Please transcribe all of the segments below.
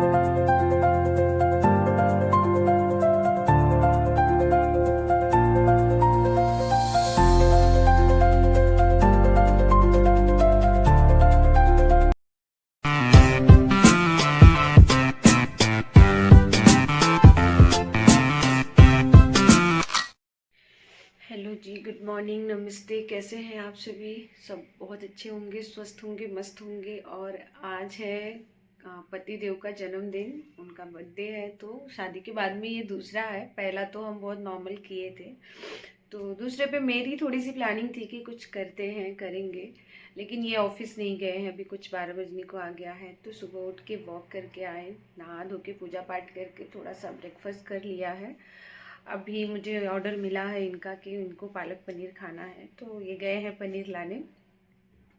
Hello जी, good morning, नमस्ते। कैसे हैं आप सभी? सब बहुत अच्छे होंगे, स्वस्थ होंगे, मस्त होंगे। और आज है पति देव का जन्मदिन, उनका बर्थडे है। तो शादी के बाद में ये दूसरा है। पहला तो हम बहुत नॉर्मल किए थे, तो दूसरे पे मेरी थोड़ी सी प्लानिंग थी कि कुछ करते हैं, करेंगे। लेकिन ये ऑफिस नहीं गए हैं, अभी कुछ 12 बजने को आ गया है। तो सुबह उठ के वॉक करके आए, नहा धो के पूजा पाठ करके थोड़ा सा ब्रेकफास्ट कर लिया है। अभी मुझे ऑर्डर मिला है इनका कि इनको पालक पनीर खाना है, तो ये गए हैं पनीर लाने।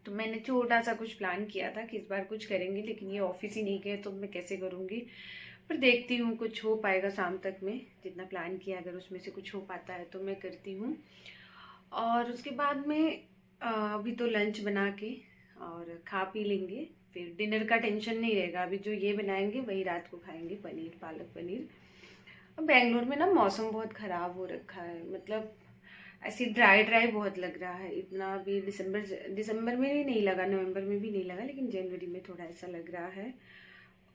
तो मैंने छोटा सा कुछ प्लान किया था कि इस बार कुछ करेंगे, लेकिन ये ऑफिस ही नहीं गए तो मैं कैसे करूँगी। पर देखती हूँ कुछ हो पाएगा शाम तक में। जितना प्लान किया अगर उसमें से कुछ हो पाता है तो मैं करती हूँ। और उसके बाद में अभी तो लंच बना के और खा पी लेंगे, फिर डिनर का टेंशन नहीं रहेगा। अभी जो ये बनाएंगे वही रात को खाएंगे, पनीर, पालक पनीर। बेंगलोर में ना मौसम बहुत ख़राब हो रखा है, मतलब ऐसी ड्राई ड्राई बहुत लग रहा है। इतना अभी दिसंबर में भी नहीं लगा, नवंबर में भी नहीं लगा, लेकिन जनवरी में थोड़ा ऐसा लग रहा है।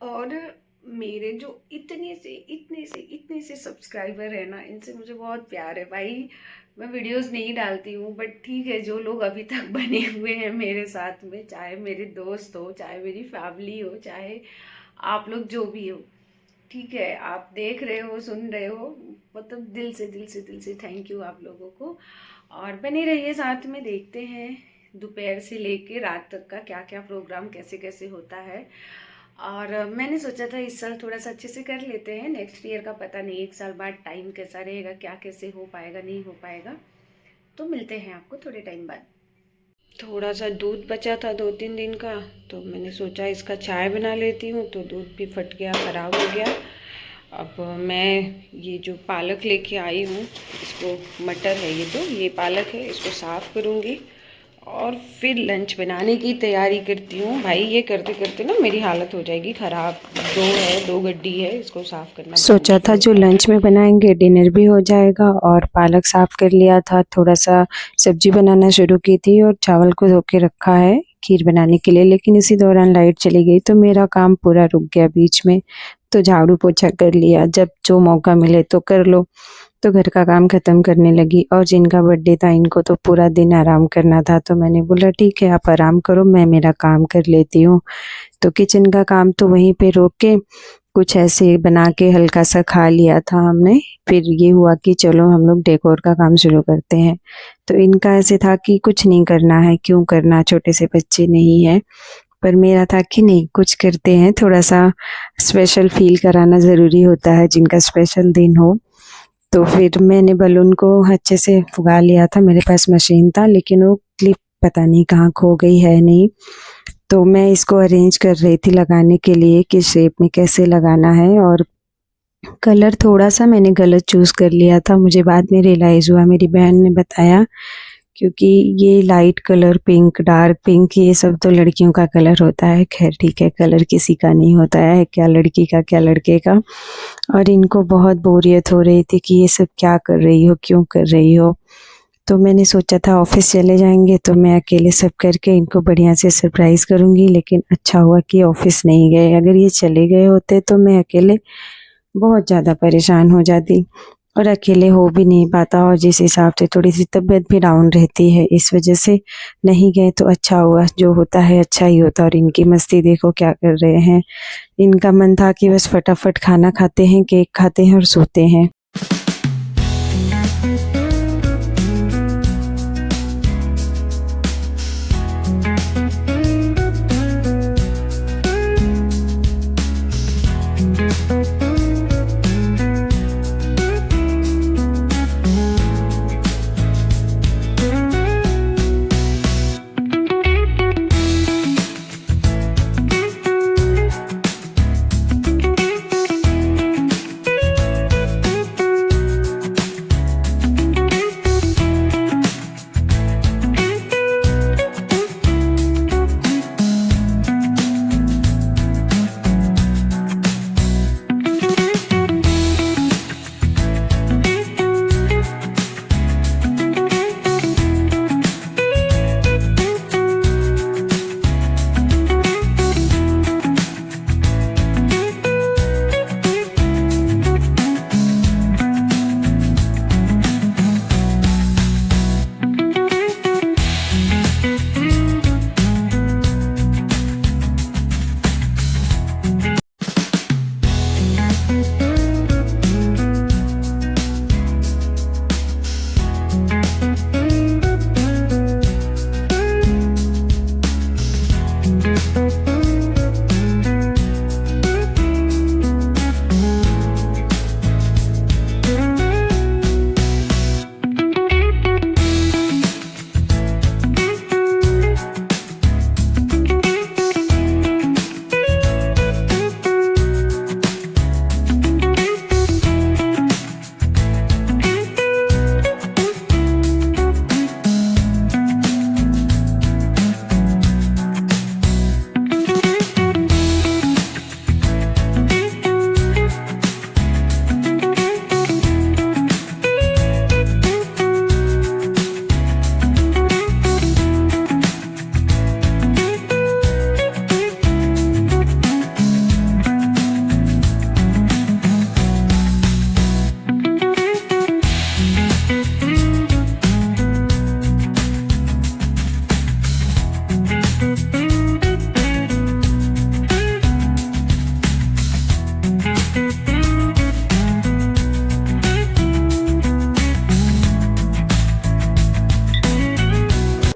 और मेरे जो इतने से सब्सक्राइबर है ना, इनसे मुझे बहुत प्यार है भाई। मैं वीडियोस नहीं डालती हूँ, बट ठीक है, जो लोग अभी तक बने हुए हैं मेरे साथ में, चाहे मेरे दोस्त हो, चाहे मेरी फैमिली हो, चाहे आप लोग जो भी हो, ठीक है, आप देख रहे हो, सुन रहे हो, मतलब दिल से थैंक यू आप लोगों को। और बने रहिए साथ में, देखते हैं दोपहर से लेके रात तक का क्या क्या प्रोग्राम कैसे कैसे होता है। और मैंने सोचा था इस साल थोड़ा सा अच्छे से कर लेते हैं, नेक्स्ट ईयर का पता नहीं, एक साल बाद टाइम कैसा रहेगा, क्या कैसे हो पाएगा, नहीं हो पाएगा। तो मिलते हैं आपको थोड़े टाइम बाद। थोड़ा सा दूध बचा था 2-3 दिन का, तो मैंने सोचा इसका चाय बना लेती हूँ। तो दूध भी फट गया, ख़राब हो गया। अब मैं ये जो पालक लेके आई हूँ, इसको, मटर है ये, तो ये पालक है, इसको साफ़ करूँगी और फिर लंच बनाने की तैयारी करती हूँ। भाई ये करते करते ना मेरी हालत हो जाएगी ख़राब। दो गड्डी है, इसको साफ़ करना बहुत सोचा मुश्किल था जो होता है। लंच में बनाएंगे डिनर भी हो जाएगा, और पालक साफ कर लिया था, थोड़ा सा सब्जी बनाना शुरू की थी और चावल को धो के रखा है खीर बनाने के लिए। लेकिन इसी दौरान लाइट चली गई तो मेरा काम पूरा रुक गया बीच में। तो झाड़ू पोछा कर लिया, जब जो मौका मिले तो कर लो। तो घर का काम ख़त्म करने लगी, और जिनका बर्थडे था इनको तो पूरा दिन आराम करना था, तो मैंने बोला ठीक है आप आराम करो, मैं मेरा काम कर लेती हूँ। तो किचन का काम तो वहीं पे रोक के कुछ ऐसे बना के हल्का सा खा लिया था हमने। फिर ये हुआ कि चलो हम लोग डेकोर का काम शुरू करते हैं। तो इनका ऐसे था कि कुछ नहीं करना है, क्यों करना, छोटे से बच्चे नहीं है। पर मेरा था कि नहीं, कुछ करते हैं, थोड़ा सा स्पेशल फील कराना ज़रूरी होता है जिनका स्पेशल दिन हो। तो फिर मैंने बलून को अच्छे से फुगा लिया था, मेरे पास मशीन था, लेकिन वो क्लिप पता नहीं कहाँ खो गई है नहीं। तो मैं इसको अरेंज कर रही थी लगाने के लिए, किस शेप में कैसे लगाना है। और कलर थोड़ा सा मैंने गलत चूज़ कर लिया था, मुझे बाद में रियलाइज़ हुआ, मेरी बहन ने बताया। क्योंकि ये light colour, pink, dark pink, ये सब तो लड़कियों का कलर होता है। खैर ठीक है, कलर किसी का नहीं होता है, क्या लड़की का क्या लड़के का। और इनको बहुत बोरियत हो रही थी कि ये सब क्या कर रही हो, क्यों कर रही हो। तो मैंने सोचा था ऑफिस चले जाएंगे तो मैं अकेले सब करके इनको बढ़िया से सरप्राइज़ करूँगी। लेकिन अच्छा हुआ कि ऑफिस नहीं गए, अगर ये चले गए होते तो मैं अकेले बहुत ज़्यादा परेशान हो जाती, और अकेले हो भी नहीं पाता। और जिस हिसाब से थोड़ी सी तबीयत भी डाउन रहती है, इस वजह से नहीं गए तो अच्छा हुआ, जो होता है अच्छा ही होता। और इनकी मस्ती देखो क्या कर रहे हैं। इनका मन था कि बस फटाफट खाना खाते हैं, केक खाते हैं और सोते हैं।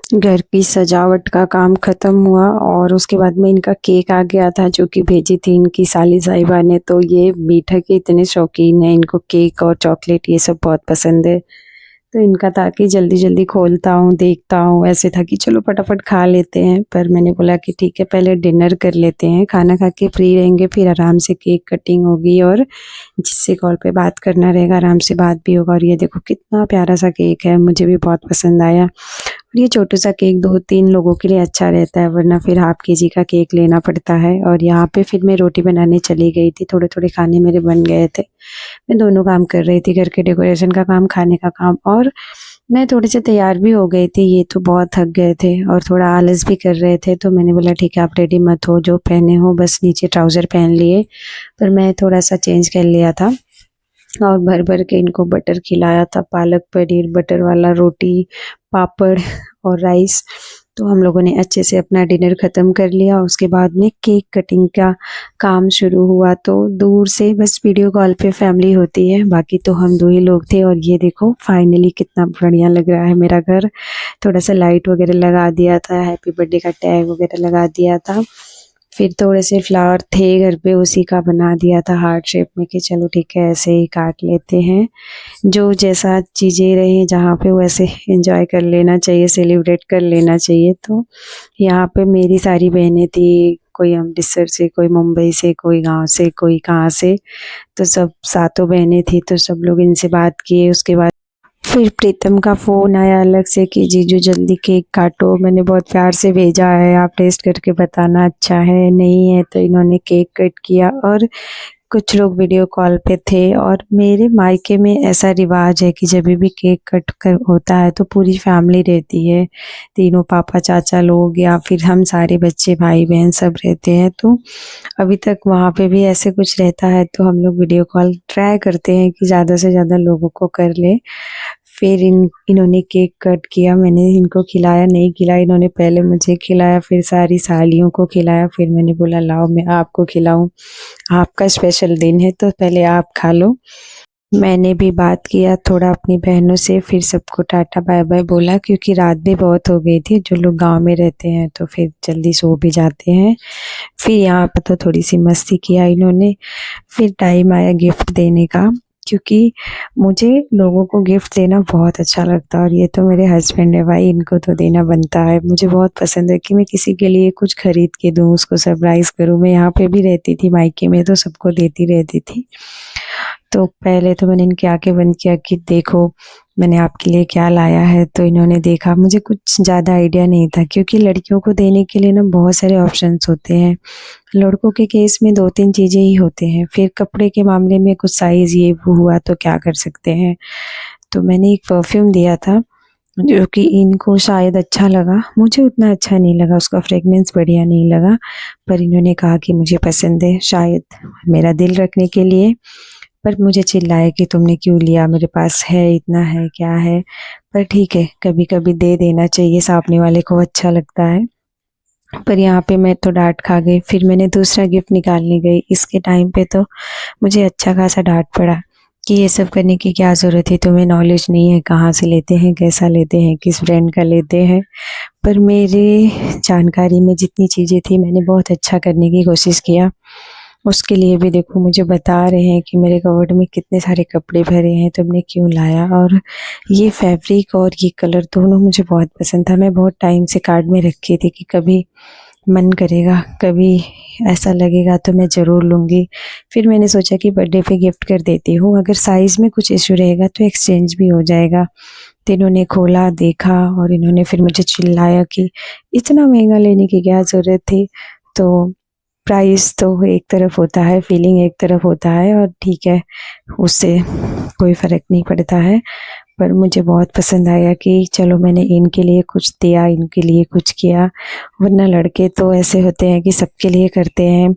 घर की सजावट का काम ख़त्म हुआ और उसके बाद में इनका केक आ गया था जो कि भेजी थी इनकी साली साहिबा ने। तो ये मीठा के इतने शौकीन हैं, इनको केक और चॉकलेट ये सब बहुत पसंद है। तो इनका था कि जल्दी-जल्दी खोलता हूँ, देखता हूँ, ऐसे था कि चलो फटाफट खा लेते हैं। पर मैंने बोला कि ठीक है पहले डिनर कर लेते हैं, खाना खा के फ्री रहेंगे फिर आराम से केक कटिंग होगी और जिससे कॉल पे बात करना रहेगा आराम से बात भी होगा। और ये देखो कितना प्यारा सा केक है, मुझे भी बहुत पसंद आया। और ये छोटा सा केक 2-3 लोगों के लिए अच्छा रहता है, वरना फिर हाफ केजी का केक लेना पड़ता है। और यहाँ पे फिर मैं रोटी बनाने चली गई थी, थोड़े-थोड़े खाने मेरे बन गए थे। मैं दोनों काम कर रही थी, घर के डेकोरेशन का काम, खाने का काम। और मैं थोड़े से तैयार भी हो गई थी, ये तो बहुत थक गए थे और थोड़ा आलस भी कर रहे थे। तो मैंने बोला ठीक है आप रेडी मत हो, जो पहने हो बस नीचे ट्राउज़र पहन लिए। पर मैं थोड़ा सा चेंज कर लिया था और भर-भर के इनको बटर खिलाया था, पालक पनीर, बटर वाला रोटी, पापड़ और राइस। तो हम लोगों ने अच्छे से अपना डिनर ख़त्म कर लिया। उसके बाद में केक कटिंग का काम शुरू हुआ। तो दूर से बस वीडियो कॉल पे फैमिली होती है, बाकी तो हम 2 ही लोग थे। और ये देखो फाइनली कितना बढ़िया लग रहा है मेरा घर। थोड़ा-सा लाइट वगैरह लगा दिया था, हैप्पी बर्थडे का टैग वगैरह लगा दिया था। फिर थोड़े से फ्लावर थे घर पे, उसी का बना दिया था हार्ट शेप में कि चलो ठीक है ऐसे ही काट लेते हैं। जो जैसा चीज़ें रहें जहाँ पे वैसे एंजॉय कर लेना चाहिए, सेलिब्रेट कर लेना चाहिए। तो यहाँ पे मेरी सारी बहनें थी, कोई अमृतसर से, कोई मुंबई से, कोई गाँव से, कोई कहाँ से। तो सब सातों बहनें थी, तो सब लोग इनसे बात किए। उसके बाद फिर प्रीतम का फ़ोन आया अलग से कि जीजू जल्दी केक काटो। मैंने बहुत प्यार से भेजा है, आप टेस्ट करके बताना अच्छा है नहीं है। तो इन्होंने केक कट किया और कुछ लोग वीडियो कॉल पे थे। और मेरे मायके में ऐसा रिवाज है कि जब भी केक कट कर होता है तो पूरी फैमिली रहती है, तीनों पापा चाचा लोग या फिर हम सारे बच्चे भाई बहन सब रहते हैं। तो अभी तक वहाँ पे भी ऐसे कुछ रहता है तो हम लोग वीडियो कॉल ट्राई करते हैं कि ज़्यादा से ज़्यादा लोगों को कर ले। फिर इन्होंने केक कट किया, मैंने इनको खिलाया नहीं खिलाया, इन्होंने पहले मुझे खिलाया फिर सारी सालियों को खिलाया। फिर मैंने बोला लाओ मैं आपको खिलाऊं, आपका स्पेशल दिन है तो पहले आप खा लो। मैंने भी बात किया थोड़ा अपनी बहनों से, फिर सबको टाटा बाय बाय बोला क्योंकि रात भी बहुत हो गई थी। जो लोग गांव में रहते हैं तो फिर जल्दी सो भी जाते हैं। फिर यहाँ पर तो थोड़ी सी मस्ती किया इन्होंने। फिर टाइम आया गिफ्ट देने का, क्योंकि मुझे लोगों को गिफ्ट देना बहुत अच्छा लगता है। और ये तो मेरे हस्बैंड है भाई, इनको तो देना बनता है। मुझे बहुत पसंद है कि मैं किसी के लिए कुछ खरीद के दूँ, उसको सरप्राइज़ करूँ। मैं यहाँ पे भी रहती थी मायके में तो सबको देती रहती थी। तो पहले तो मैंने इनकी आंखें बंद किया कि देखो मैंने आपके लिए क्या लाया है। तो इन्होंने देखा, मुझे कुछ ज़्यादा आइडिया नहीं था क्योंकि लड़कियों को देने के लिए ना बहुत सारे ऑप्शंस होते हैं, लड़कों के केस में 2-3 चीज़ें ही होते हैं। फिर कपड़े के मामले में कुछ साइज़ ये वो हुआ तो क्या कर सकते हैं। तो मैंने एक परफ्यूम दिया था जो कि इनको शायद अच्छा लगा, मुझे उतना अच्छा नहीं लगा, उसका फ्रेगनेंस बढ़िया नहीं लगा। पर इन्होंने कहा कि मुझे पसंद है, शायद मेरा दिल रखने के लिए। पर मुझे चिल्लाए कि तुमने क्यों लिया, मेरे पास है, इतना है, क्या है। पर ठीक है कभी-कभी दे देना चाहिए, सामने वाले को अच्छा लगता है। पर यहाँ पे मैं तो डाँट खा गई। फिर मैंने दूसरा गिफ्ट निकालने गई, इसके टाइम पे तो मुझे अच्छा खासा डाँट पड़ा कि ये सब करने की क्या ज़रूरत है, तुम्हें नॉलेज नहीं है, कहाँ से लेते हैं, कैसा लेते हैं, किस ब्रांड का लेते हैं। पर मेरे जानकारी में जितनी चीज़ें थी मैंने बहुत अच्छा करने की कोशिश किया। उसके लिए भी देखो मुझे बता रहे हैं कि मेरे कबर्ड में कितने सारे कपड़े भरे हैं, तुमने क्यों लाया। और ये फैब्रिक और ये कलर दोनों मुझे बहुत पसंद था। मैं बहुत टाइम से कार्ड में रखी थी कि कभी मन करेगा, कभी ऐसा लगेगा तो मैं ज़रूर लूँगी। फिर मैंने सोचा कि बर्थडे पे गिफ्ट कर देती हूँ, अगर साइज़ में कुछ इश्यू रहेगा तो एक्सचेंज भी हो जाएगा। तो इन्होंने खोला, देखा और इन्होंने फिर मुझे चिल्लाया कि इतना महंगा लेने की क्या ज़रूरत थी। तो प्राइस तो एक तरफ होता है, फीलिंग एक तरफ होता है और ठीक है, उससे कोई फ़र्क नहीं पड़ता है। पर मुझे बहुत पसंद आया कि चलो मैंने इनके लिए कुछ दिया, इनके लिए कुछ किया। वरना लड़के तो ऐसे होते हैं कि सबके लिए करते हैं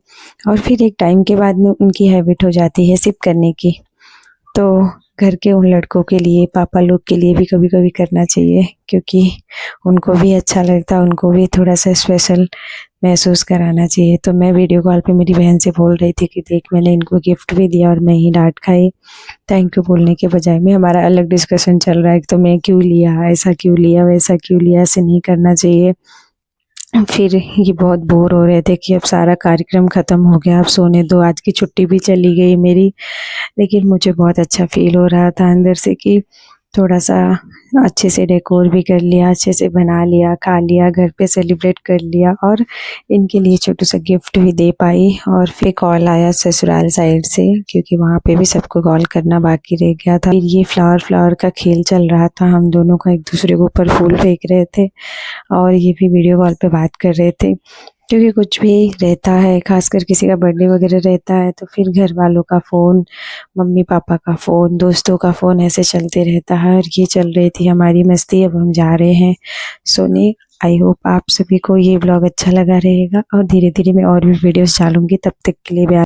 और फिर एक टाइम के बाद में उनकी हैबिट हो जाती है सिर्फ करने की। तो घर के उन लड़कों के लिए, पापा लोग के लिए भी कभी कभी करना चाहिए, क्योंकि उनको भी अच्छा लगता है, उनको भी थोड़ा सा स्पेशल महसूस कराना चाहिए। तो मैं वीडियो कॉल पे मेरी बहन से बोल रही थी कि देख मैंने इनको गिफ्ट भी दिया और मैं ही डांट खाई। थैंक यू बोलने के बजाय में हमारा अलग डिस्कशन चल रहा है, तो मैं क्यों लिया, ऐसा क्यों लिया, वैसा क्यों लिया, ऐसे नहीं करना चाहिए। फिर ये बहुत बोर हो रहे थे कि अब सारा कार्यक्रम ख़त्म हो गया, अब सोने दो, आज की छुट्टी भी चली गई मेरी। लेकिन मुझे बहुत अच्छा फ़ील हो रहा था अंदर से कि थोड़ा-सा अच्छे से डेकोर भी कर लिया, अच्छे से बना लिया, खा लिया, घर पे सेलिब्रेट कर लिया और इनके लिए छोटा-सा गिफ्ट भी दे पाई। और फिर कॉल आया ससुराल साइड से, क्योंकि वहाँ पे भी सबको कॉल करना बाकी रह गया था। फिर ये फ्लावर का खेल चल रहा था, हम दोनों का एक-दूसरे के ऊपर फूल फेंक रहे थे और ये भी वीडियो कॉल पे बात कर रहे थे। क्योंकि कुछ भी रहता है, ख़ासकर किसी का बर्थडे वगैरह रहता है, तो फिर घर वालों का फ़ोन, मम्मी-पापा का फ़ोन, दोस्तों का फ़ोन ऐसे चलते रहता है। और ये चल रही थी हमारी मस्ती। अब हम जा रहे हैं सोने। आई होप आप सभी को ये व्लॉग अच्छा लगा रहेगा और धीरे-धीरे मैं और भी वीडियोज़ डालूँगी। तब तक के लिए बाय।